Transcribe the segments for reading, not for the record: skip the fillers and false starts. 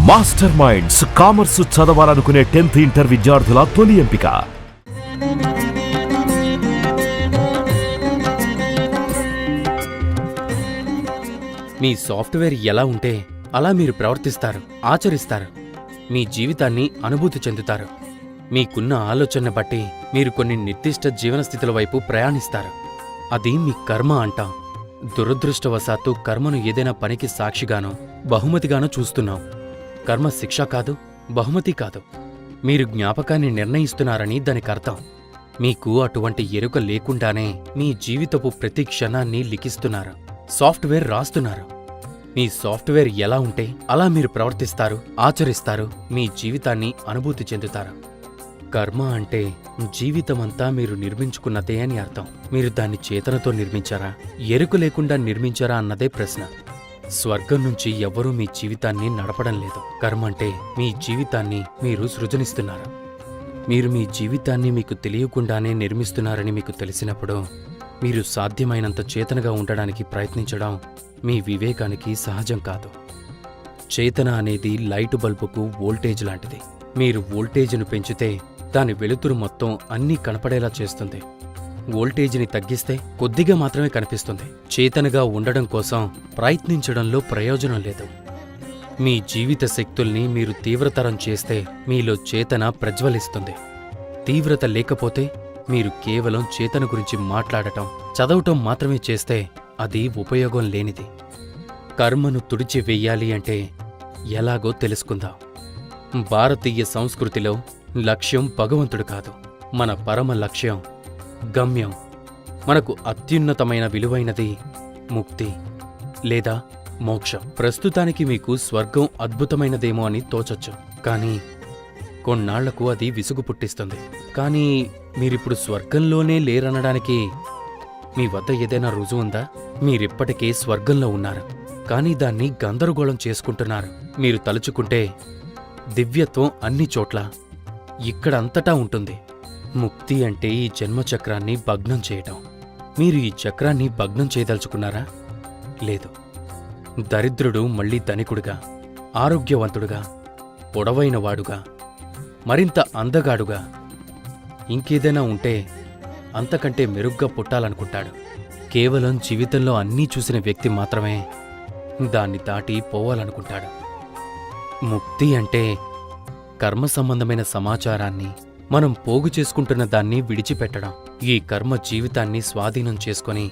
Master minds commerce చదవాలనుకునే 10th inter విద్యార్థుల తొలి ఎంపిక. మీ సాఫ్ట్వేర్ ఎలా ఉంటే అలా మీరు ప్రవర్తిస్తారు, ఆచరిస్తారు, మీ జీవితాన్ని అనుభూతి చెందుతారు. మీకున్న ఆలోచన బట్టి మీరు కొన్ని నిర్దిష్ట జీవన స్థితుల వైపు ప్రయాణిస్తారు. అది మీ కర్మ అంటాం. దురదృష్టవశాత్తు కర్మను ఏదైనా పనికి సాక్షిగానో బహుమతిగానో చూస్తున్నాం. కర్మ శిక్ష కాదు, బహుమతి కాదు. మీరు జ్ఞాపకాన్ని నిర్ణయిస్తున్నారని దానికర్థం. మీకు అటువంటి ఎరుక లేకుండానే మీ జీవితపు ప్రతి క్షణాన్ని లిఖిస్తున్నారు, సాఫ్ట్వేర్ రాస్తున్నారు. మీ సాఫ్ట్వేర్ ఎలా ఉంటే అలా మీరు ప్రవర్తిస్తారు, ఆచరిస్తారు, మీ జీవితాన్ని అనుభూతి చెందుతారు. కర్మ అంటే జీవితమంతా మీరు నిర్మించుకున్నదే అని అర్థం. మీరు దాన్ని చేతనతో నిర్మించారా, ఎరుక లేకుండా నిర్మించారా అన్నదే ప్రశ్న. స్వర్గం నుంచి ఎవ్వరూ మీ జీవితాన్ని నడపడం లేదు. కర్మ అంటే మీ జీవితాన్ని మీరు సృజనిస్తున్నారు. మీరు మీ జీవితాన్ని మీకు తెలియకుండానే నిర్మిస్తున్నారని మీకు తెలిసినప్పుడు మీరు సాధ్యమైనంత చేతనగా ఉండడానికి ప్రయత్నించడం మీ వివేకానికి సహజం కాదు. చేతన అనేది లైటు బల్బుకు వోల్టేజ్ లాంటిది. మీరు వోల్టేజ్ను పెంచితే దాని వెలుతురు మొత్తం అన్నీ కనపడేలా చేస్తుంది. వోల్టేజ్ని తగ్గిస్తే కొద్దిగా మాత్రమే కనిపిస్తుంది. చేతనగా ఉండడం కోసం ప్రయత్నించడంలో ప్రయోజనం లేదు. మీ జీవిత శక్తుల్ని మీరు తీవ్రతరం చేస్తే మీలో చేతన ప్రజ్వలిస్తుంది. తీవ్రత లేకపోతే మీరు కేవలం చేతన గురించి మాట్లాడటం, చదవటం మాత్రమే చేస్తే అది ఉపయోగం లేనిది. కర్మను తుడిచివెయ్యాలి అంటే ఎలాగో తెలుసుకుందాం. భారతీయ సంస్కృతిలో లక్ష్యం భగవంతుడు కాదు, మన పరమ లక్ష్యం, గమ్యం. మనకు అత్యున్నతమైన విలువైనది ముక్తి లేదా మోక్షం. ప్రస్తుతానికి మీకు స్వర్గం అద్భుతమైనదేమో అని తోచొచ్చు, కానీ కొన్నాళ్లకు అది విసుగు పుట్టిస్తుంది. కానీ మీరిప్పుడు స్వర్గంలోనే లేరనడానికి మీ వద్ద ఏదైనా రుజువుందా? మీరిప్పటికే స్వర్గంలో ఉన్నారు, కానీ దాన్ని గందరగోళం చేసుకుంటున్నారు. మీరు తలుచుకుంటే దివ్యత్వం అన్ని చోట్ల, ఇక్కడంతటా ఉంటుంది. ముక్తి అంటే ఈ జన్మచక్రాన్ని భగ్నం చేయటం. మీరు ఈ చక్రాన్ని భగ్నం చేయదలుచుకున్నారా? లేదు. దరిద్రుడు మళ్లీ ధనికుడుగా, ఆరోగ్యవంతుడుగా, పొడవైనవాడుగా, మరింత అందగాడుగా, ఇంకేదైనా ఉంటే అంతకంటే మెరుగ్గా పుట్టాలనుకుంటాడు. కేవలం జీవితంలో అన్నీ చూసిన వ్యక్తి మాత్రమే దాన్ని దాటి పోవాలనుకుంటాడు. ముక్తి అంటే కర్మ సంబంధమైన సమాచారాన్ని మనం పోగు చేసుకుంటున్న దాన్ని విడిచిపెట్టడం. ఈ కర్మ జీవితాన్ని స్వాధీనం చేసుకొని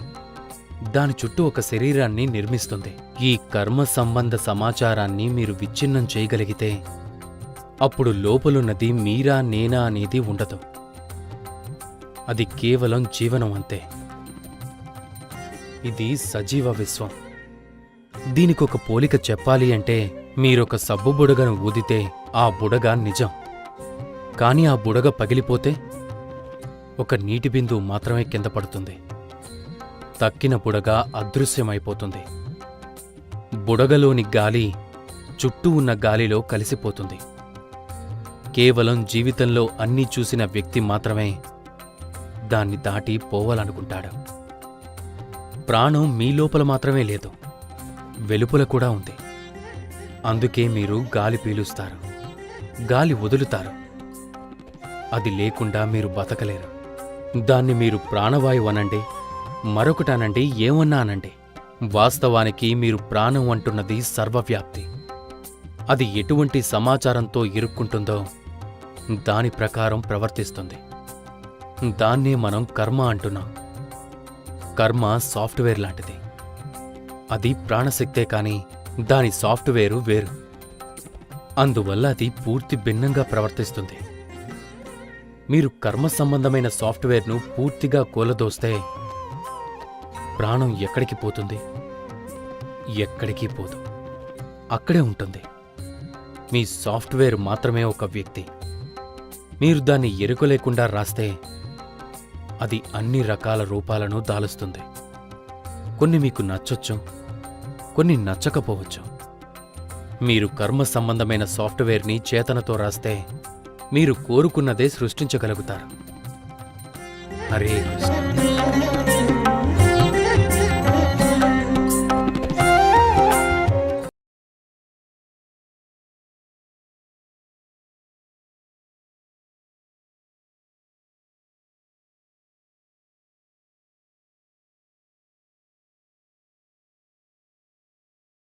దాని చుట్టూ ఒక శరీరాన్ని నిర్మిస్తుంది. ఈ కర్మ సంబంధ సమాచారాన్ని మీరు విచ్ఛిన్నం చేయగలిగితే అప్పుడు లోపలున్నది మీరా నేనా అనేది ఉండదు. అది కేవలం జీవనం అంతే. ఇది సజీవ విశ్వం. దీనికొక పోలిక చెప్పాలి అంటే మీరొక సబ్బు బుడగను ఊదితే ఆ బుడగ నిజం, కాని ఆ బుడగ పగిలిపోతే ఒక నీటి బిందువు మాత్రమే కింద పడుతుంది. తక్కిన బుడగ అదృశ్యమైపోతుంది. బుడగలోని గాలి చుట్టూ ఉన్న గాలిలో కలిసిపోతుంది. కేవలం జీవితంలో అన్నీ చూసిన వ్యక్తి మాత్రమే దాన్ని దాటి పోవాలనుకుంటాడు. ప్రాణం మీ లోపల మాత్రమే లేదు, వెలుపల కూడా ఉంది. అందుకే మీరు గాలి పీలుస్తారు, గాలి వదులుతారు. అది లేకుండా మీరు బతకలేరు. దాన్ని మీరు ప్రాణవాయువు అనండి, మరొకటనండి, ఏమన్నా అనండి. వాస్తవానికి మీరు ప్రాణం అంటున్నది సర్వవ్యాప్తి. అది ఎటువంటి సమాచారంతో ఇరుక్కుంటుందో దాని ప్రకారం ప్రవర్తిస్తుంది. దాన్నే మనం కర్మ అంటున్నాం. కర్మ సాఫ్ట్వేర్ లాంటిది. అది ప్రాణశక్తే కాని దాని సాఫ్ట్వేరు వేరు. అందువల్ల అది పూర్తి భిన్నంగా ప్రవర్తిస్తుంది. మీరు కర్మ సంబంధమైన సాఫ్ట్వేర్ను పూర్తిగా కూలదోస్తే ప్రాణం ఎక్కడికి పోతుంది? ఎక్కడికి పోదు, అక్కడే ఉంటుంది. మీ సాఫ్ట్వేర్ మాత్రమే ఒక వ్యక్తి. మీరు దాన్ని ఎరుక లేకుండా రాస్తే అది అన్ని రకాల రూపాలను దాలుస్తుంది. కొన్ని మీకు నచ్చొచ్చు, కొన్ని నచ్చకపోవచ్చు. మీరు కర్మ సంబంధమైన సాఫ్ట్వేర్ని చేతనతో రాస్తే మీరు కోరుకున్నదే సృష్టించగలుగుతారు. హరే కృష్ణ.